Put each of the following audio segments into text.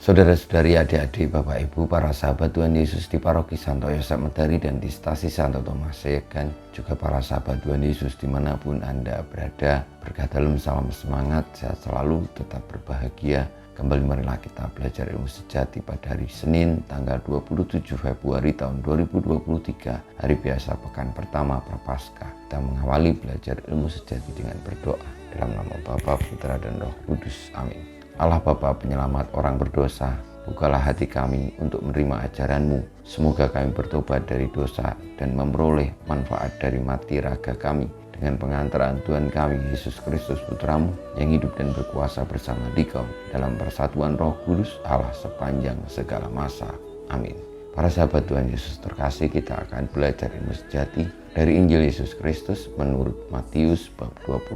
Saudara-saudari, adik-adik, Bapak Ibu, para sahabat Tuhan Yesus di Paroki Santo Yosef Medari dan di Stasi Santo Thomas Segan, juga para sahabat Tuhan Yesus dimanapun Anda berada, berkah dalam salam semangat, sehat selalu, tetap berbahagia. Kembali marilah kita belajar ilmu sejati pada hari Senin tanggal 27 Februari tahun 2023, hari biasa pekan pertama Prapaskah. Kita mengawali belajar ilmu sejati dengan berdoa dalam nama Bapa, Putra dan Roh Kudus. Amin. Allah Bapa penyelamat orang berdosa, bukalah hati kami untuk menerima ajaran-Mu. Semoga kami bertobat dari dosa dan memperoleh manfaat dari mati raga kami dengan pengantaran Tuhan kami Yesus Kristus Putra-Mu yang hidup dan berkuasa bersama Dikau dalam persatuan Roh Kudus Allah sepanjang segala masa. Amin. Para sahabat Tuhan Yesus terkasih, kita akan belajar ilmu sejati dari Injil Yesus Kristus menurut Matius bab 25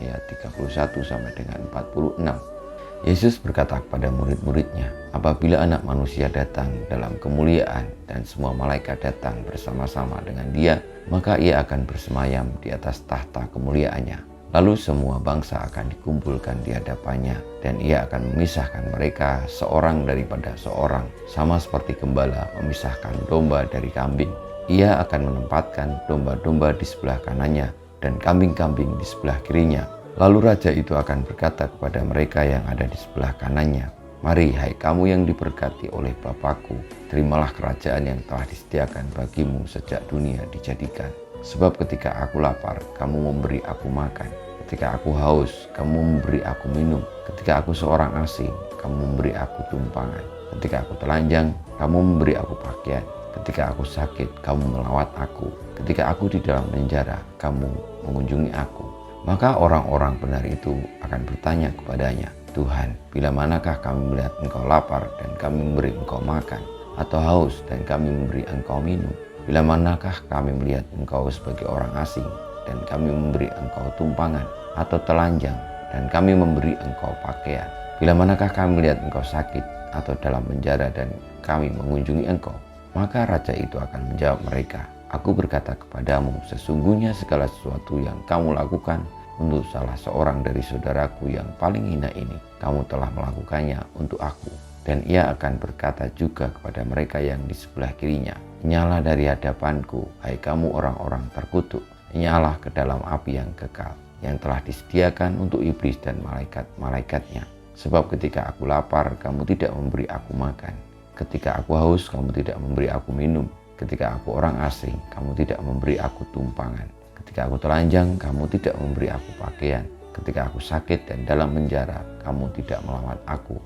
ayat 31 sampai dengan 46. Yesus berkata kepada murid-muridnya, apabila Anak Manusia datang dalam kemuliaan dan semua malaikat datang bersama-sama dengan Dia, maka Ia akan bersemayam di atas tahta kemuliaannya. Lalu semua bangsa akan dikumpulkan di hadapannya, dan Ia akan memisahkan mereka seorang daripada seorang, sama seperti gembala memisahkan domba dari kambing. Ia akan menempatkan domba-domba di sebelah kanannya dan kambing-kambing di sebelah kirinya. Lalu raja itu akan berkata kepada mereka yang ada di sebelah kanannya, mari hai kamu yang diberkati oleh Bapakku, terimalah kerajaan yang telah disediakan bagimu sejak dunia dijadikan. Sebab ketika aku lapar, kamu memberi aku makan. Ketika aku haus, kamu memberi aku minum. Ketika aku seorang asing, kamu memberi aku tumpangan. Ketika aku telanjang, kamu memberi aku pakaian. Ketika aku sakit, kamu melawat aku. Ketika aku di dalam penjara, kamu mengunjungi aku. Maka orang-orang benar itu akan bertanya kepadanya, Tuhan, bila manakah kami melihat Engkau lapar dan kami memberi Engkau makan, atau haus dan kami memberi Engkau minum? Bila manakah kami melihat Engkau sebagai orang asing dan kami memberi Engkau tumpangan, atau telanjang dan kami memberi Engkau pakaian? Bila manakah kami melihat Engkau sakit atau dalam penjara dan kami mengunjungi Engkau? Maka raja itu akan menjawab mereka, aku berkata kepadamu, sesungguhnya segala sesuatu yang kamu lakukan untuk salah seorang dari saudaraku yang paling hina ini, kamu telah melakukannya untuk aku. Dan ia akan berkata juga kepada mereka yang di sebelah kirinya, nyala dari hadapanku, hai kamu orang-orang terkutuk, nyala ke dalam api yang kekal, yang telah disediakan untuk iblis dan malaikat-malaikatnya. Sebab ketika aku lapar, kamu tidak memberi aku makan. Ketika aku haus, kamu tidak memberi aku minum. Ketika aku orang asing, kamu tidak memberi aku tumpangan. Ketika aku telanjang, kamu tidak memberi aku pakaian. Ketika aku sakit dan dalam penjara, kamu tidak melawat aku.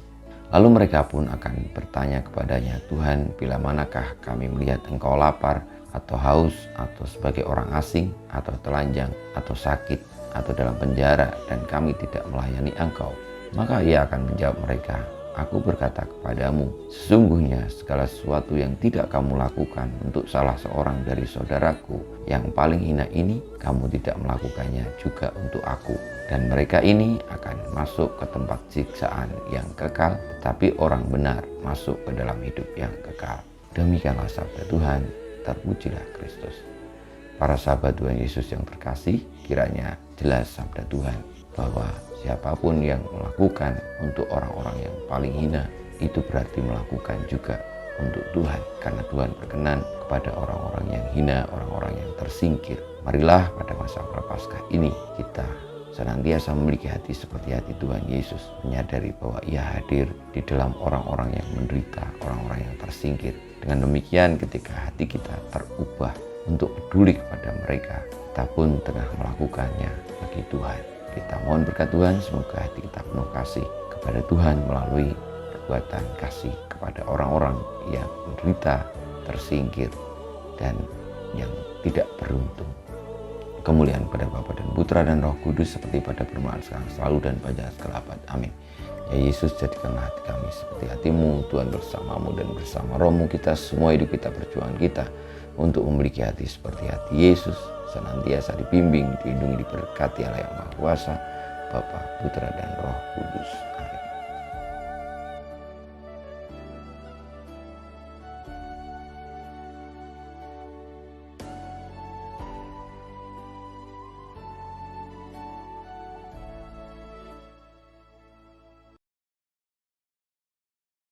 Lalu mereka pun akan bertanya kepadanya, Tuhan, bila manakah kami melihat Engkau lapar, atau haus, atau sebagai orang asing, atau telanjang, atau sakit, atau dalam penjara, dan kami tidak melayani Engkau? Maka ia akan menjawab mereka, aku berkata kepadamu, sesungguhnya segala sesuatu yang tidak kamu lakukan untuk salah seorang dari saudaraku yang paling hina ini, kamu tidak melakukannya juga untuk aku. Dan mereka ini akan masuk ke tempat siksaan yang kekal, tetapi orang benar masuk ke dalam hidup yang kekal. Demikianlah sabda Tuhan, terpujilah Kristus. Para sahabat Tuhan Yesus yang terkasih, kiranya jelas sabda Tuhan bahwa siapapun yang melakukan untuk orang-orang yang paling hina, itu berarti melakukan juga untuk Tuhan. Karena Tuhan berkenan kepada orang-orang yang hina, orang-orang yang tersingkir. Marilah pada masa Prapaskah ini kita senantiasa memiliki hati seperti hati Tuhan Yesus, menyadari bahwa Ia hadir di dalam orang-orang yang menderita, orang-orang yang tersingkir. Dengan demikian, ketika hati kita terubah untuk peduli kepada mereka, kita pun tengah melakukannya bagi Tuhan. Kita mohon berkat Tuhan, semoga hati kita penuh kasih kepada Tuhan melalui perbuatan kasih kepada orang-orang yang menderita, tersingkir, dan yang tidak beruntung. Kemuliaan pada Bapa dan Putra dan Roh Kudus seperti pada permulaan sekarang, selalu dan pada segala abad. Amin. Ya Yesus, jadikanlah hati kami seperti hati-Mu, Tuhan bersamamu dan bersama Roh-Mu kita, semua hidup kita, perjuangan kita untuk memiliki hati seperti hati Yesus, senantiasa dibimbing, dilindungi, diberkati Allah yang Maha Kuasa, Bapa, Putra, dan Roh Kudus. Amin.